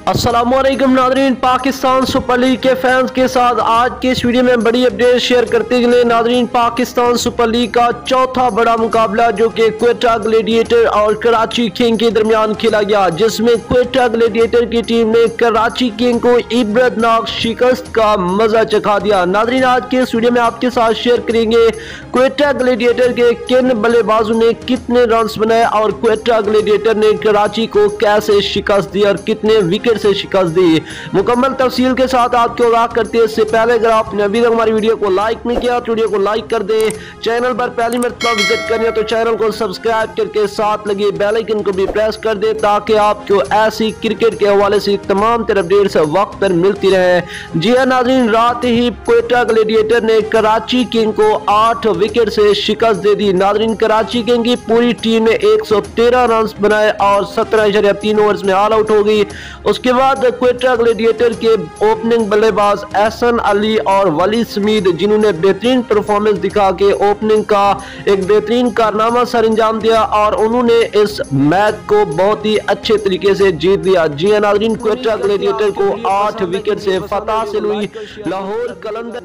अस्सलामुअलैकुम Nadreen, Pakistan super league के fans के साथ आज के इस वीडियो में बड़ी अपडेट शेयर करते चले। नादरीन, पाकिस्तान सुपर लीग का चौथा बड़ा मुकाबला जो कि क्वेटा ग्लेडिएटर और कराची किंग के दरमियान खेला गया, जिसमें क्वेटा ग्लेडिएटर की टीम ने कराची किंग को इबरतनाक शिकस्त का मजा चखा दिया। नादरीन, आज के इस वीडियो में आपके साथ शेयर करेंगे क्वेटा ग्लेडिएटर के किन बल्लेबाजों ने कितने रन बनाए और क्वेटा ग्लेडिएटर ने कराची को कैसे शिकस्त दी और कितने विकेट से शिकस्त दी। मुकम्मल तफसील के साथ आपको आगाह करते हैं। इससे पहले अगर आपने अभी तक हमारी वीडियो को लाइक नहीं किया तो वीडियो को लाइक कर दें। चैनल पर पहली मरतबा विजिट करनी है तो चैनल को सब्सक्राइब करके साथ लगे बेल आइकन को भी प्रेस कर दें ताकि आपको ऐसी क्रिकेट के हवाले से तमाम तरह अपडेट्स वक्त पर मिलती रहे। जी हां नाज़रीन, रात ही क्वेटा ग्लेडिएटर ने कराची किंग को 8 विकेट से शिकस्त दे दी। नाज़रीन, कराची किंग की पूरी टीम ने 113 रन बनाए और 17.3 ओवर्स में ऑल आउट हो गई। उसके बाद क्वेटा ग्लेडिएटर के ओपनिंग बल्लेबाज एहसन अली और वली समीद, जिन्होंने बेहतरीन परफॉर्मेंस दिखा के ओपनिंग का एक बेहतरीन कारनामा सर अंजाम दिया और उन्होंने इस मैच को बहुत ही अच्छे तरीके से जीत लिया। जी हां नाज़रीन, क्वेटा ग्लेडिएटर को 8 विकेट से फतह हासिल हुई। लाहौर कलंदर